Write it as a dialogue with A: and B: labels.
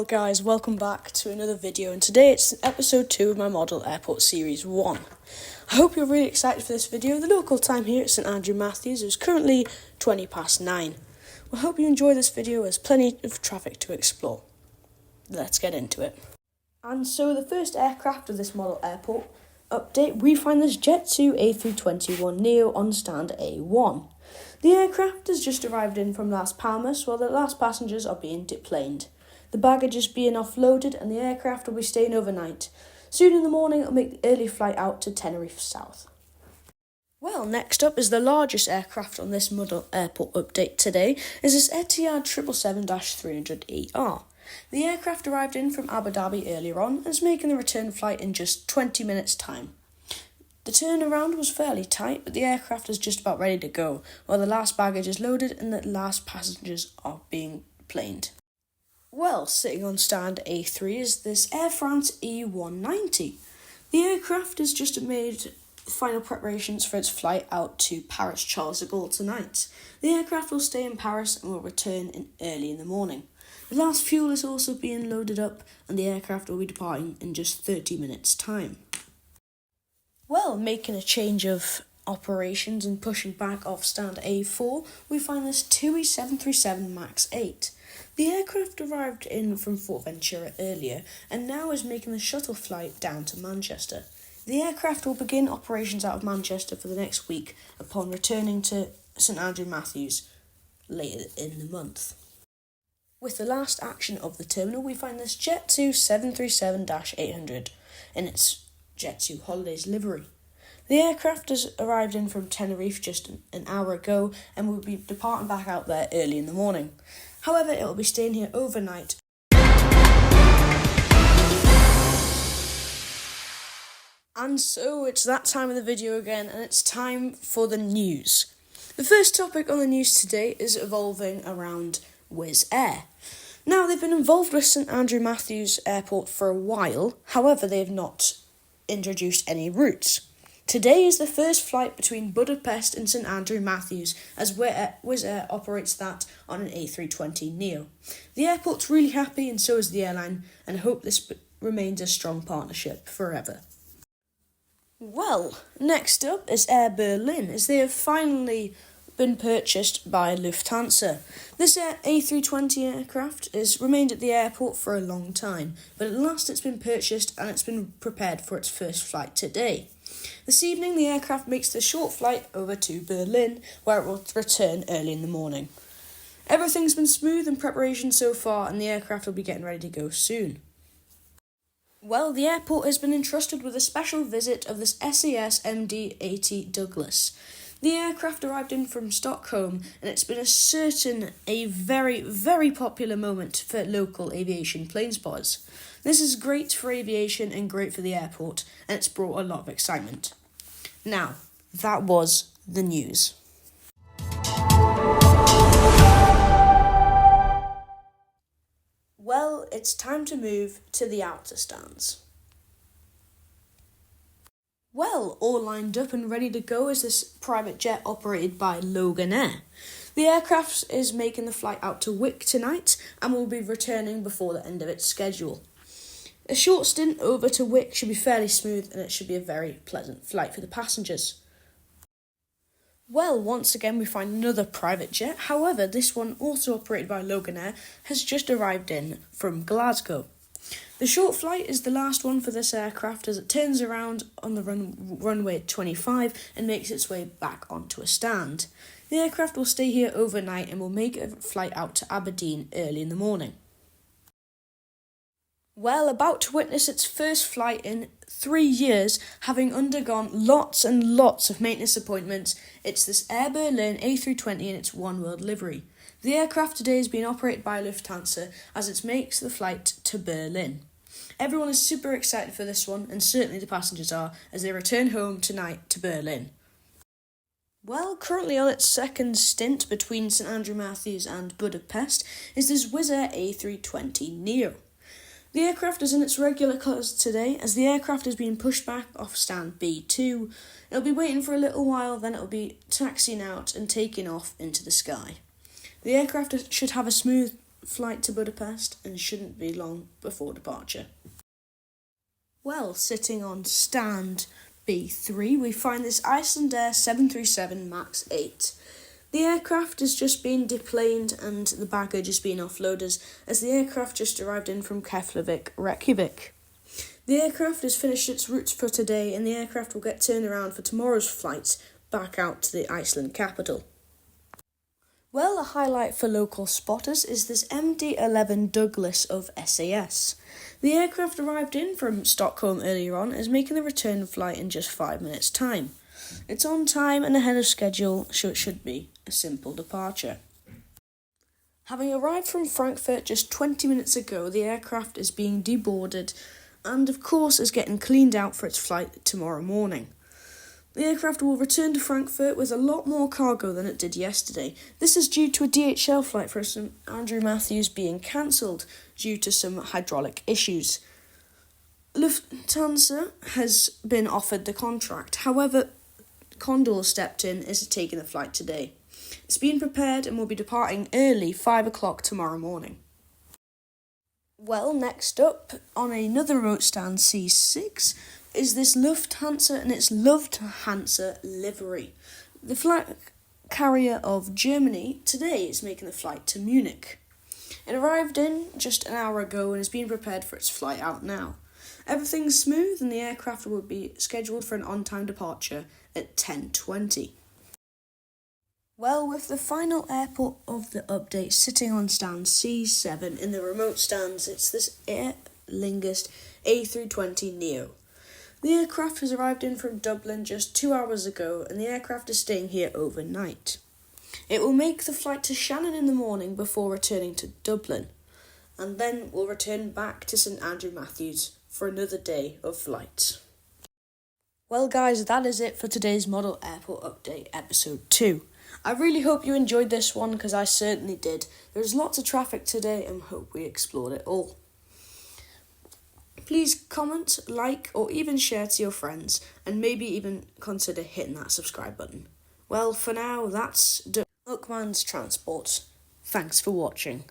A: guys, welcome back to another video, and today it's episode 2 of my Model Airport Series 1. I hope you're really excited for this video. The local time here at St Andrew Mathews is currently 9:20. I hope you enjoy this video, there's plenty of traffic to explore. Let's get into it. And so the first aircraft of this model airport update, we find this Jet2 A321neo on stand A1. The aircraft has just arrived in from Las Palmas while the last passengers are being deplaned. The baggage is being offloaded and the aircraft will be staying overnight. Soon in the morning it will make the early flight out to Tenerife South. Well, next up is the largest aircraft on this model airport update today is this Etihad 777-300ER. The aircraft arrived in from Abu Dhabi earlier on and is making the return flight in just 20 minutes time. The turnaround was fairly tight, but the aircraft is just about ready to go, while the last baggage is loaded and the last passengers are being planed. Well, sitting on stand A3 is this Air France E190. The aircraft has just made final preparations for its flight out to Paris Charles de Gaulle tonight. The aircraft will stay in Paris and will return early in the morning. The last fuel is also being loaded up and the aircraft will be departing in just 30 minutes' time. Well, making a change of operations and pushing back off stand A4, we find this TUI 737 MAX 8. The aircraft arrived in from Fort Ventura earlier and now is making the shuttle flight down to Manchester. The aircraft will begin operations out of Manchester for the next week upon returning to St Andrew Mathews later in the month. With the last action of the terminal, we find this Jet2 737-800 in its Jet2 Holidays livery. The aircraft has arrived in from Tenerife just an hour ago and will be departing back out there early in the morning. However, it will be staying here overnight. And so it's that time of the video again, and it's time for the news. The first topic on the news today is evolving around Wizz Air. Now, they've been involved with St Andrew Mathews Airport for a while, however they have not introduced any routes. Today is the first flight between Budapest and St Andrew Mathews as Wizz Air operates that on an A320neo. The airport's really happy and so is the airline, and hope this remains a strong partnership forever. Well, next up is Air Berlin, as they have finally been purchased by Lufthansa. This A320 aircraft has remained at the airport for a long time, but at last it's been purchased and it's been prepared for its first flight today. This evening the aircraft makes the short flight over to Berlin, where it will return early in the morning. Everything's been smooth in preparation so far and the aircraft will be getting ready to go soon. Well, the airport has been entrusted with a special visit of this SAS MD-80 Douglas. The aircraft arrived in from Stockholm and it's been a very, very popular moment for local aviation plane spotters. This is great for aviation and great for the airport, and it's brought a lot of excitement. Now, that was the news. Well, it's time to move to the outer stands. Well, all lined up and ready to go is this private jet operated by Logan Air. The aircraft is making the flight out to Wick tonight and will be returning before the end of its schedule. A short stint over to Wick should be fairly smooth and it should be a very pleasant flight for the passengers. Well, once again we find another private jet, however this one, also operated by Logan Air, has just arrived in from Glasgow. The short flight is the last one for this aircraft as it turns around on the runway at 25 and makes its way back onto a stand. The aircraft will stay here overnight and will make a flight out to Aberdeen early in the morning. Well, about to witness its first flight in 3 years, having undergone lots and lots of maintenance appointments, it's this Air Berlin A320 in its One World livery. The aircraft today is being operated by Lufthansa as it makes the flight to Berlin. Everyone is super excited for this one, and certainly the passengers are, as they return home tonight to Berlin. Well, currently on its second stint between St Andrew Mathews and Budapest is this Wizz Air A320neo. The aircraft is in its regular colours today, as the aircraft is being pushed back off stand B2. It'll be waiting for a little while, then it'll be taxiing out and taking off into the sky. The aircraft should have a smooth flight to Budapest and shouldn't be long before departure. Well, sitting on stand B3, we find this Icelandair 737 MAX 8. The aircraft has just been deplaned and the baggage is being offloaded as the aircraft just arrived in from Keflavik, Reykjavik. The aircraft has finished its routes for today and the aircraft will get turned around for tomorrow's flight back out to the Iceland capital. Well, a highlight for local spotters is this MD-11 Douglas of SAS. The aircraft arrived in from Stockholm earlier on and is making the return flight in just 5 minutes' time. It's on time and ahead of schedule, so it should be a simple departure. Having arrived from Frankfurt just 20 minutes ago, the aircraft is being deboarded and of course is getting cleaned out for its flight tomorrow morning. The aircraft will return to Frankfurt with a lot more cargo than it did yesterday. This is due to a DHL flight for Andrew Mathews being cancelled due to some hydraulic issues. Lufthansa has been offered the contract, however, Condor stepped in and is taking the flight today. It's been prepared and will be departing early 5 o'clock tomorrow morning. Well, next up, on another remote stand C6, is this Lufthansa and its Lufthansa livery. The flag carrier of Germany today is making the flight to Munich. It arrived in just an hour ago and is being prepared for its flight out now. Everything's smooth and the aircraft will be scheduled for an on-time departure at 10:20. Well, with the final airport of the update sitting on stand C7 in the remote stands, it's this Aer Lingus A320neo. The aircraft has arrived in from Dublin just 2 hours ago and the aircraft is staying here overnight. It will make the flight to Shannon in the morning before returning to Dublin, and then will return back to St Andrew Mathews for another day of flight. Well guys, that is it for today's Model Airport Update episode 2. I really hope you enjoyed this one because I certainly did. There's lots of traffic today and hope we explored it all. Please comment, like or even share to your friends and maybe even consider hitting that subscribe button. Well, for now, that's Uckman's Transport. Thanks for watching.